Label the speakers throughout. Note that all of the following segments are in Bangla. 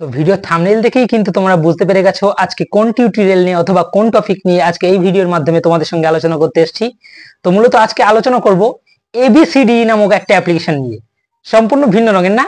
Speaker 1: তো ভিডিও থাম্বনেল দেখেই কিন্তু তোমরা বুঝতে পেরে গেছো আজকে কোন টিউটোরিয়াল নিয়ে অথবা কোন টপিক নিয়ে আজকে এই ভিডিওর মাধ্যমে তোমাদের সঙ্গে আলোচনা করতে এসেছি। তো মূলত আজকে আলোচনা করব এবিসিডি নামক একটা অ্যাপ্লিকেশন নিয়ে। সম্পূর্ণ ভিন্ন রঙের না,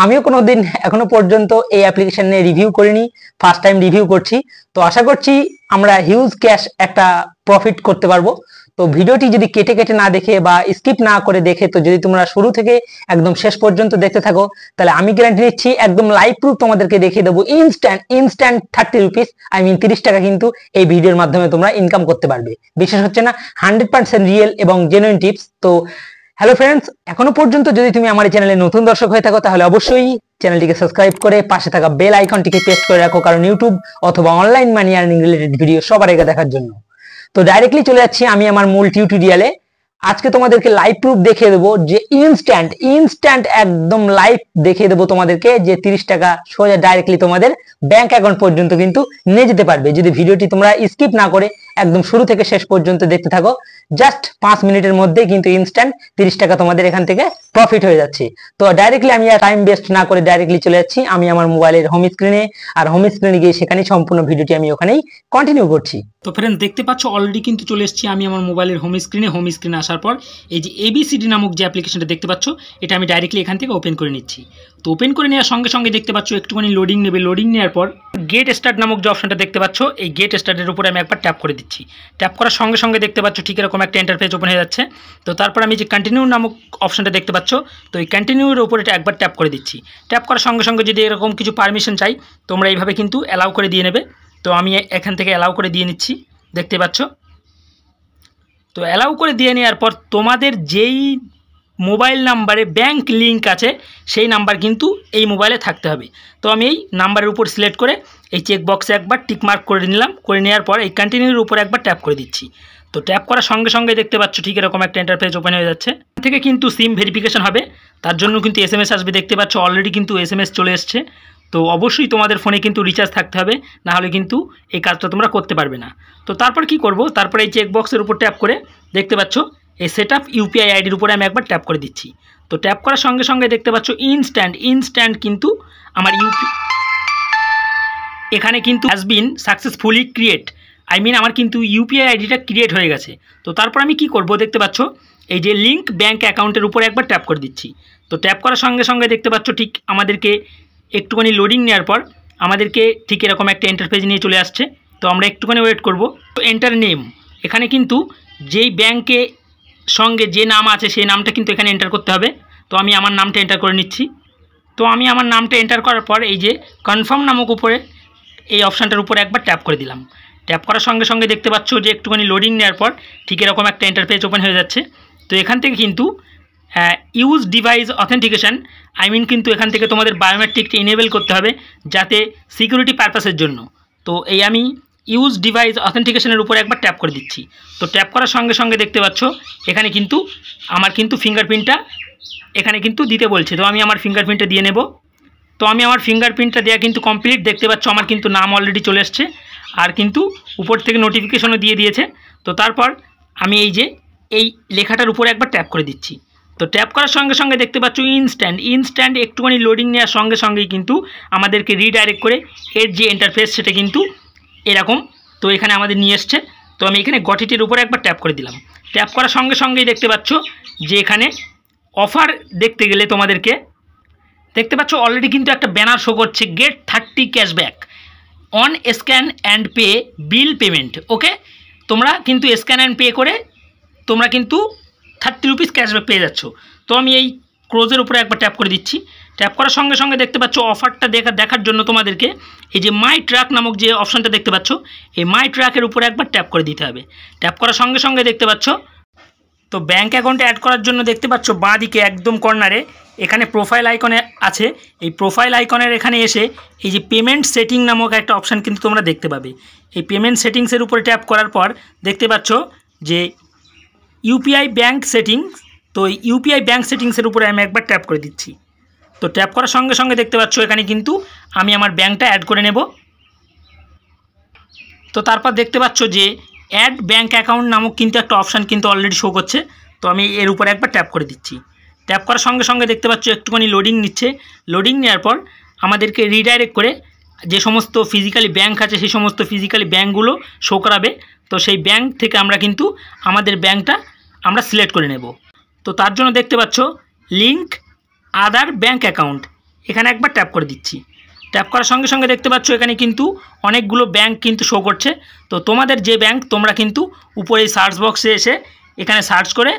Speaker 1: আমিও কোনোদিন এখনো পর্যন্ত এই অ্যাপ্লিকেশন নিয়ে রিভিউ করিনি, ফার্স্ট টাইম রিভিউ করছি। তো আশা করছি আমরা হিউজ ক্যাশ একটা প্রফিট করতে পারবো। তো ভিডিওটি যদি কেটে কেটে না দেখে বা স্কিপ না করে দেখে, তো যদি তোমরা শুরু থেকে একদম শেষ পর্যন্ত দেখতে থাকো, তাহলে আমি গ্যারান্টি নিচ্ছি একদম লাইভ প্রুফ তোমাদেরকে দেখিয়ে দেবো ইনস্ট্যান্ট 30 রুপিস, আই মিন 30 টাকা কিন্তু এই ভিডিওর মাধ্যমে তোমরা ইনকাম করতে পারবে। বিশেষ হচ্ছে না, 100% রিয়েল এবং জেনুইন টিপস। তো হ্যালো ফ্রেন্ডস, এখনো পর্যন্ত যদি তুমি আমার চ্যানেলে নতুন দর্শক হয়ে থাকো, তাহলে অবশ্যই চ্যানেলটিকে সাবস্ক্রাইব করে পাশে থাকা বেল আইকনটিকে প্রেস করে রাখো, কারণ ইউটিউব অথবা online money earning related video সবার আগে দেখার জন্য। তো ডাইরেক্টলি চলে যাচ্ছি আমি আমার মূল টিউটোরিয়ালে। আজকে তোমাদেরকে লাইভ প্রুফ দেখিয়ে দেবো যে ইনস্ট্যান্ট একদম লাইভ দেখিয়ে দেবো তোমাদেরকে যে 30 টাকা সোজা ডাইরেক্টলি তোমাদের ব্যাংক অ্যাকাউন্ট পর্যন্ত কিন্তু নিয়ে যেতে পারবে, যদি ভিডিওটি তোমরা স্কিপ না করে একদম শুরু থেকে শেষ পর্যন্ত দেখতে থাকো। জাস্ট 5 মিনিটের মধ্যে কিন্তু ইনস্ট্যান্ট 30 টাকা তোমাদের এখান থেকে প্রফিট হয়ে যাচ্ছে। তো ডাইরেক্টলি আমি আর টাইম ওয়েস্ট না করে ডাইরেক্টলি চলে যাচ্ছি আমি আমার মোবাইলের হোম স্ক্রিনে, আর হোম স্ক্রিনে গিয়ে সেখানে সম্পূর্ণ ভিডিওটি আমি ওখানেই কন্টিনিউ করছি।
Speaker 2: তো ফ্রেন্ডস, দেখতে পাচ্ছ অলরেডি কিন্তু চলে এসেছি আমি আমার মোবাইলের হোম স্ক্রিনে আসার পর এই যে এবিসিডি নামক যে অ্যাপ্লিকেশনটা দেখতে পাচ্ছ, এটা আমি ডাইরেক্টলি এখান থেকে ওপেন করে নিচ্ছি। তো ওপেন করে নেওয়ার সঙ্গে সঙ্গে দেখতে পাচ্ছ একটুখানি লোডিং নেবে। লোডিং নেওয়ার পর গেট স্টার্ট নামক যে অপশনটা দেখতে পাচ্ছ, এই গেট স্টার্টের উপরে আমি একবার ট্যাপ করে দিচ্ছি। ট্যাপ করার সঙ্গে সঙ্গে দেখতে পাচ্ছ ঠিক এরকম একটা ইন্টারফেস ওপেন হয়ে যাচ্ছে। তো তারপর আমি যে কন্টিনিউ নামক অপশনটা দেখতে পাচ্ছ, তো এই কন্টিনিউর উপরে এটা একবার ট্যাপ করে দিচ্ছি। ট্যাপ করার সঙ্গে সঙ্গে যদি এরকম কিছু পারমিশন চাই, তোমরা এইভাবে কিন্তু অ্যালাউ করে দিয়ে নেবে। তো আমি এখান থেকে অ্যালাউ করে দিয়ে নিচ্ছি, দেখতে পাচ্ছ। তো অ্যালাউ করে দিয়ে নেওয়ার পর তোমাদের যেই মোবাইল নাম্বারে ব্যাংক লিঙ্ক আছে সেই নাম্বার কিন্তু এই মোবাইলে থাকতে হবে। তো আমি এই নাম্বারের উপর সিলেক্ট করে এই চেক বক্সে একবার টিক মার্ক করে নিলাম। করে নেওয়ার পর এই কন্টিনিউর উপর একবার ট্যাপ করে দিচ্ছি। তো ট্যাপ করার সঙ্গে সঙ্গে দেখতে পাচ্ছ ঠিক এরকম একটা ইন্টারফেস ওপেন হয়ে যাচ্ছে। এখান থেকে কিন্তু সিম ভেরিফিকেশন হবে, তার জন্য কিন্তু SMS আসবে। দেখতে পাচ্ছ অলরেডি কিন্তু SMS চলে এসছে। তো অবশ্যই তোমাদের ফোনে কিন্তু রিচার্জ থাকতে হবে, না হলে কিন্তু এই কাজটা তোমরা করতে পারবে না। তো তারপর কি করব, তারপর এই চেক বক্সের উপর ট্যাপ করে দেখতে পাচ্ছ এই সেট আপ ইউপিআই আইডির উপরে আমি একবার ট্যাপ করে দিচ্ছি। তো ট্যাপ করার সঙ্গে সঙ্গে দেখতে পাচ্ছ ইনস্ট্যান্ট কিন্তু আমার এখানে কিন্তু has been successfully create, I mean আমার কিন্তু ইউপিআই আইডিটা ক্রিয়েট হয়ে গেছে। তো তারপর আমি কি করব, দেখতে পাচ্ছ এই যে লিঙ্ক ব্যাঙ্ক অ্যাকাউন্টের উপরে একবার ট্যাপ করে দিচ্ছি। তো ট্যাপ করার সঙ্গে সঙ্গে দেখতে পাচ্ছ ঠিক আমাদেরকে একটুখানি লোডিং নেওয়ার পর আমাদেরকে ঠিক এরকম একটা ইন্টারফেস নিয়ে চলে আসছে। তো আমরা একটুখানি ওয়েট করব। তো এন্টার নেম, এখানে কিন্তু যেই ব্যাংকে সঙ্গে যে নাম আছে সেই নামটা কিন্তু এখানে এন্টার করতে হবে। তো আমি আমার নামটা এন্টার করে নিচ্ছি। তো আমি আমার নামটা এন্টার করার পর এই যে কনফার্ম নামক উপরে এই অপশানটার উপরে একবার ট্যাপ করে দিলাম। ট্যাপ করার সঙ্গে সঙ্গে দেখতে পাচ্ছ যে একটুখানি লোডিং নেওয়ার পর ঠিক এরকম একটা ইন্টারফেস ওপেন হয়ে যাচ্ছে। তো এখান থেকে কিন্তু use device authentication, I mean কিন্তু এখান থেকে তোমাদের বায়োমেট্রিকটা ইনেবল করতে হবে যাতে সিকিউরিটি পারপাসের জন্য। তো এই আমি ইউজ ডিভাইস অথেন্টিকেশনের উপরে একবার ট্যাপ করে দিচ্ছি। তো ট্যাপ করার সঙ্গে সঙ্গে দেখতে পাচ্ছ এখানে কিন্তু আমার কিন্তু ফিঙ্গারপ্রিন্টটা এখানে কিন্তু দিতে বলছে। তো আমি আমার ফিঙ্গারপ্রিন্টটা দিয়ে নেব। তো আমি আমার ফিঙ্গারপ্রিন্টটা দেওয়া কিন্তু কমপ্লিট। দেখতে পাচ্ছ আমার কিন্তু নাম অলরেডি চলে এসছে, আর কিন্তু উপর থেকে নোটিফিকেশনও দিয়ে দিয়েছে। তো তারপর আমি এই যে এই লেখাটার উপরে একবার ট্যাপ করে দিচ্ছি। তো ট্যাপ করার সঙ্গে সঙ্গে দেখতে পাচ্ছ ইনস্ট্যান্ট একটুখানি লোডিং নেওয়ার সঙ্গে সঙ্গেই কিন্তু আমাদেরকে রিডাইরেক্ট করে এর যে ইন্টারফেস সেটা কিন্তু এরকম তো এখানে আমাদের নিয়ে এসছে। তো আমি এখানে গটিটির উপরে একবার ট্যাপ করে দিলাম। ট্যাপ করার সঙ্গে সঙ্গেই দেখতে পাচ্ছ যে এখানে অফার দেখতে গেলে তোমাদেরকে দেখতে পাচ্ছ অলরেডি কিন্তু একটা ব্যানার শো করছে, get 30 cashback on scan and pay bill payment. Okay, তোমরা কিন্তু স্ক্যান অ্যান্ড পে করে তোমরা কিন্তু 30 রুপিস ক্যাশব্যাক পেয়ে যাচ্ছ। তো আমি এই ক্লোজের উপরে একবার ট্যাপ করে দিচ্ছি। ট্যাপ করার সঙ্গে সঙ্গে দেখতে পাচ্ছ অফারটা দেখার জন্য তোমাদেরকে এই যে মাই ট্র্যাক নামক যে অপশানটা দেখতে পাচ্ছ, এই মাই ট্র্যাকের উপরে একবার ট্যাপ করে দিতে হবে। ট্যাপ করার সঙ্গে সঙ্গে দেখতে পাচ্ছ তো ব্যাঙ্ক অ্যাকাউন্টে অ্যাড করার জন্য দেখতে পাচ্ছ বাঁ দিকে একদম কর্নারে এখানে প্রোফাইল আইকনে আছে। এই প্রোফাইল আইকনের এখানে এসে এই যে পেমেন্ট সেটিং নামক একটা অপশান কিন্তু তোমরা দেখতে পাবে। এই পেমেন্ট সেটিংসের উপরে ট্যাপ করার পর দেখতে পাচ্ছ যে ইউপিআই ব্যাঙ্ক সেটিংস। তো ইউপিআই ব্যাঙ্ক সেটিংসের উপরে আমি একবার ট্যাপ করে দিচ্ছি। তো ট্যাপ করার সঙ্গে সঙ্গে দেখতে পাচ্ছ এখানে কিন্তু আমি আমার ব্যাঙ্কটা অ্যাড করে নেব। তো তারপর দেখতে পাচ্ছ যে অ্যাড ব্যাঙ্ক অ্যাকাউন্ট নামক কিন্তু একটা অপশান কিন্তু অলরেডি শো করছে। তো আমি এর উপরে একবার ট্যাপ করে দিচ্ছি। ট্যাপ করার সঙ্গে সঙ্গে দেখতে পাচ্ছ একটুখানি লোডিং নিচ্ছে। লোডিং নেওয়ার পর আমাদেরকে রিডাইরেক্ট করে যে সমস্ত ফিজিক্যালি ব্যাংক আছে সেই সমস্ত ফিজিক্যালি ব্যাংকগুলো শো করাবে। তো সেই ব্যাংক থেকে আমরা কিন্তু আমাদের ব্যাংকটা আমরা সিলেক্ট করে নেব। তো তার জন্য দেখতে পাচ্ছ লিঙ্ক আদার ব্যাংক অ্যাকাউন্ট, এখানে একবার ট্যাপ করে দিচ্ছি। ট্যাপ করার সঙ্গে সঙ্গে দেখতে পাচ্ছ এখানে কিন্তু অনেকগুলো ব্যাংক কিন্তু শো করছে। তো তোমাদের যে ব্যাংক তোমরা কিন্তু উপরে এই সার্চ বক্সে এসে এখানে সার্চ করে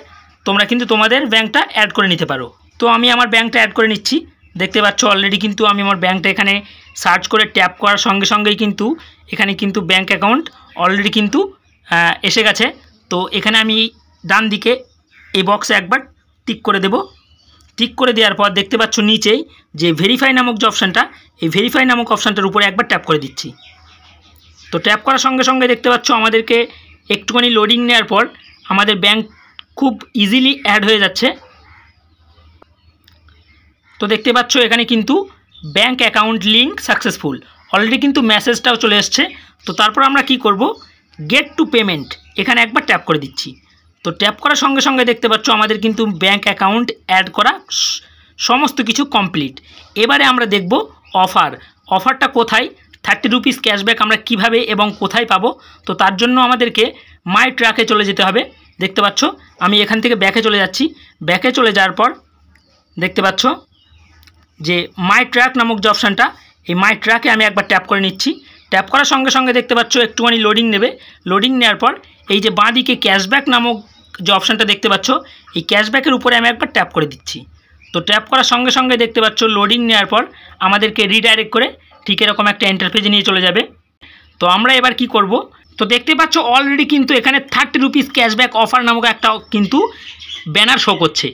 Speaker 2: তোমরা কিন্তু তোমাদের ব্যাংকটা অ্যাড করে নিতে পারো। তো আমি আমার ব্যাংকটা অ্যাড করে নিচ্ছি। দেখতে পাচ্ছ অলরেডি কিন্তু আমি আমার ব্যাংকটা এখানে সার্চ করে ট্যাপ করার সঙ্গে সঙ্গেই কিন্তু এখানে কিন্তু ব্যাংক অ্যাকাউন্ট অলরেডি কিন্তু এসে গেছে। তো এখানে আমি ডান দিকে এই বক্সে একবার টিক করে দেব। টিক করে দেওয়ার পর দেখতে পাচ্ছ নিচেই যে ভেরিফাই নামক যে অপশানটা, এই ভেরিফাই নামক অপশানটার উপরে একবার ট্যাপ করে দিচ্ছি। তো ট্যাপ করার সঙ্গে সঙ্গে দেখতে পাচ্ছ আমাদেরকে একটুখানি লোডিং নেওয়ার পর আমাদের ব্যাংক খুব ইজিলি অ্যাড হয়ে যাচ্ছে। তো দেখতে পাচ্ছ এখানে কিন্তু bank account link successful, already কিন্তু মেসেজটাও চলে এসছে। তো তারপর আমরা কি করব, গেট টু পেমেন্ট এখানে একবার ট্যাপ করে দিচ্ছি। তো ট্যাপ করার সঙ্গে সঙ্গে দেখতে পাচ্ছ আমাদের কিন্তু ব্যাংক অ্যাকাউন্ট অ্যাড করা সমস্ত কিছু কমপ্লিট। এবারে আমরা দেখব অফারটা কোথায়, 30 রুপিস ক্যাশব্যাক আমরা কিভাবে এবং কোথায় পাবো। তো তার জন্য আমাদেরকে মাই ট্র্যাকে চলে যেতে হবে। দেখতে পাচ্ছ আমি এখান থেকে ব্যাকে চলে যাচ্ছি। ব্যাকে চলে যাওয়ার পর দেখতে পাচ্ছ যে মাই ট্র্যাক নামক যে অপশানটা, এই মাই ট্র্যাকে আমি একবার ট্যাপ করে নিচ্ছি। ট্যাপ করার সঙ্গে সঙ্গে দেখতে পাচ্ছ একটুখানি লোডিং নেবে। লোডিং নেওয়ার পর এই যে বাঁ দিকে ক্যাশব্যাক নামক যে অপশানটা দেখতে পাচ্ছ, এই ক্যাশব্যাকের উপরে আমি একবার ট্যাপ করে দিচ্ছি। তো ট্যাপ করার সঙ্গে সঙ্গে দেখতে পাচ্ছ লোডিং নেওয়ার পর আমাদেরকে রিডাইরেক্ট করে ঠিক এরকম একটা ইন্টারফেসে নিয়ে চলে যাবে। তো আমরা এবার কি করব, তো দেখতে পাচ্ছ অলরেডি কিন্তু এখানে 30 রুপিস ক্যাশব্যাক অফার নামক একটা কিন্তু ব্যানার শো করছে।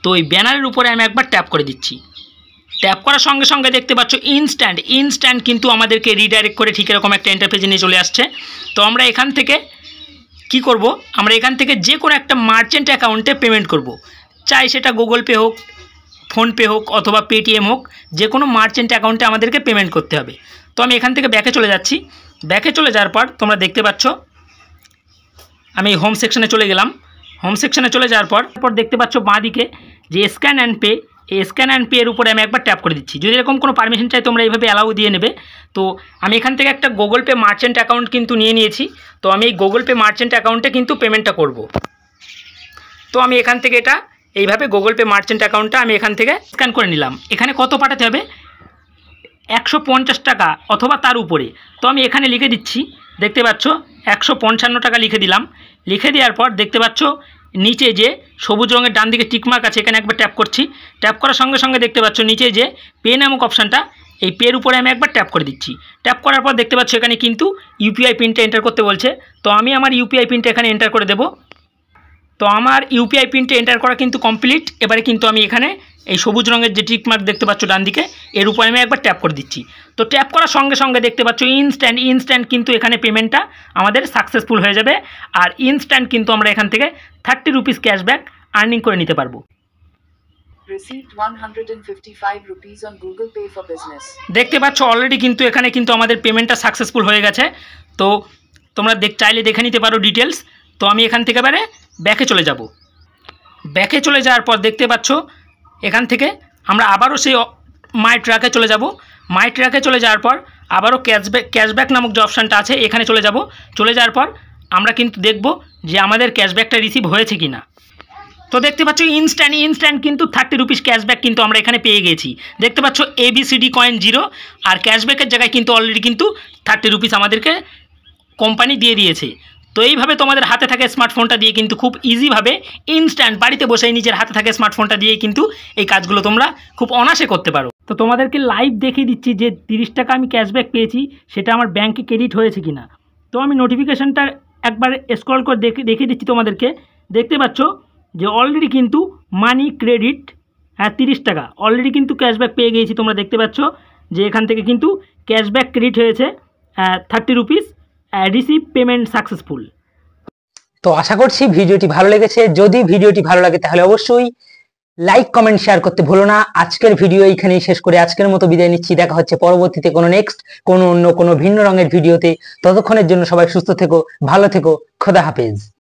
Speaker 2: তো এই ব্যানারের উপরে আমি একবার ট্যাপ করে দিচ্ছি। ট্যাপ করার সঙ্গে সঙ্গে দেখতে পাচ্ছ ইনস্ট্যান্ট কিন্তু আমাদেরকে রিডাইরেক্ট করে ঠিক এরকম একটা ইন্টারফেসে নিয়ে চলে আসছে। তো আমরা এখান থেকে কি করব, আমরা এখান থেকে যে কোনো একটা মার্চেন্ট অ্যাকাউন্টে পেমেন্ট করব, চাই সেটা গুগল পে হোক, ফোনপে হোক অথবা পেটিএম হোক, যে কোনো মার্চেন্ট অ্যাকাউন্টে আমাদেরকে পেমেন্ট করতে হবে। তো আমি এখান থেকে ব্যাকে চলে যাচ্ছি। ব্যাকে চলে যাওয়ার পর তোমরা দেখতে পাচ্ছ আমি হোম সেকশনে চলে গেলাম। হোম সেকশনে চলে যাওয়ার পর দেখতে পাচ্ছ বাঁ দিকে যে স্ক্যান অ্যান্ড পে, এই স্ক্যান অ্যান্ড পে এর উপরে আমি একবার ট্যাপ করে দিচ্ছি। যদি এরকম কোনো পারমিশন চাই তোমরা এইভাবে অ্যালাউ দিয়ে নেবে। তো আমি এখান থেকে একটা গুগল পে মার্চেন্ট অ্যাকাউন্ট কিন্তু নিয়ে নিয়েছি। তো আমি এই গুগল পে মার্চেন্ট অ্যাকাউন্টে কিন্তু পেমেন্টটা করব। তো আমি এখান থেকে এটা এইভাবে গুগল পে মার্চেন্ট অ্যাকাউন্টটা আমি এখান থেকে স্ক্যান করে নিলাম। এখানে কত পাঠাতে হবে, 150 টাকা অথবা তার উপরে। তো আমি এখানে লিখে দিচ্ছি, দেখতে পাচ্ছ 155 টাকা লিখে দিলাম। লিখে দেওয়ার পর দেখতে পাচ্ছ নিচে যে সবুজ রঙের ডান দিকে টিকমার্ক আছে, এখানে একবার ট্যাপ করছি। ট্যাপ করার সঙ্গে সঙ্গে দেখতে পাচ্ছ নিচে যে পে নামক অপশানটা, এই পের উপরে আমি একবার ট্যাপ করে দিচ্ছি। ট্যাপ করার পর দেখতে পাচ্ছ এখানে কিন্তু ইউপিআই পিনটা এন্টার করতে বলছে। তো আমি আমার ইউপিআই পিনটা এখানে এন্টার করে দেব। তো আমার ইউপিআই পিনটা এন্টার করা কিন্তু কমপ্লিট। এবারে কিন্তু আমি এখানে এই সবুজ রঙের যে টিকমার্ক দেখতে পাচ্ছ ডান দিকে, এর উপরে আমি একবার ট্যাপ করে দিচ্ছি। তো ট্যাপ করার সঙ্গে সঙ্গে দেখতে পাচ্ছ ইনস্ট্যান্ট কিন্তু এখানে পেমেন্টটা আমাদের সাকসেসফুল হয়ে যাবে। আর ইনস্ট্যান্ট কিন্তু আমরা এখান থেকে 30 রুপিস ক্যাশব্যাক আর্নিং করে নিতে পারবো।
Speaker 3: Received 155 rupees on Google Pay for Business.
Speaker 2: দেখতে পাচ্ছ অলরেডি কিন্তু এখানে কিন্তু আমাদের পেমেন্টটা সাকসেসফুল হয়ে গেছে। তো তোমরা চাইলে দেখে নিতে পারো ডিটেলস। তো আমি এখান থেকে এবারে ব্যাকে চলে যাব। ব্যাকে চলে যাওয়ার পর দেখতে পাচ্ছ এখান থেকে আমরা আবারও সেই মাই ট্র্যাকে চলে যাব। মাই ট্র্যাকে চলে যাওয়ার পর আবারও ক্যাশব্যাক নামক যে অপশানটা আছে এখানে চলে যাব। চলে যাওয়ার পর আমরা কিন্তু দেখব যে আমাদের ক্যাশব্যাকটা রিসিভ হয়েছে কি না। তো দেখতে পাচ্ছ ইনস্ট্যান্ট কিন্তু 30 রুপিস ক্যাশব্যাক কিন্তু আমরা এখানে পেয়ে গেছি। দেখতে পাচ্ছ ABCD কয়েন 0 আর ক্যাশব্যাকের জায়গায় কিন্তু অলরেডি কিন্তু 30 রুপিস আমাদেরকে কোম্পানি দিয়ে দিয়েছে। তো এইভাবে তোমাদের হাতে থাকে স্মার্টফোনটা দিয়ে কিন্তু খুব ইজিভাবে ইনস্ট্যান্ট বাড়িতে বসেই নিজের হাতে থাকে স্মার্টফোনটা দিয়ে কিন্তু এই কাজগুলো তোমরা খুব অনায়াসে করতে পারো। তো তোমাদেরকে লাইভ দেখিয়ে দিচ্ছি যে 30 টাকা আমি ক্যাশব্যাক পেয়েছি সেটা আমার ব্যাংকে ক্রেডিট হয়েছে কিনা। তো আমি নোটিফিকেশানটা একবার স্ক্রল করে দেখিয়ে দিচ্ছি তোমাদেরকে। দেখতে পাচ্ছ যে অলরেডি কিন্তু মানি ক্রেডিট 30 টাকা অলরেডি কিন্তু ক্যাশব্যাক পেয়ে গিয়েছি। তোমরা দেখতে পাচ্ছ যে এখান থেকে কিন্তু ক্যাশব্যাক ক্রেডিট হয়েছে 30 রুপিস, রিসিভ পেমেন্ট সাকসেসফুল।
Speaker 1: তো আশা করছি ভিডিওটি ভালো লেগেছে। যদি ভিডিওটি ভালো লাগে তাহলে অবশ্যই লাইক কমেন্ট শেয়ার করতে ভুলো না। আজকের ভিডিও এইখানেই শেষ করে আজকের মতো বিদায় নিচ্ছি। দেখা হচ্ছে পরবর্তীতে কোনো অন্য কোনো ভিন্ন রঙের ভিডিওতে। ততক্ষণের জন্য সবাই সুস্থ থেকো, ভালো থেকো, খোদা হাফেজ।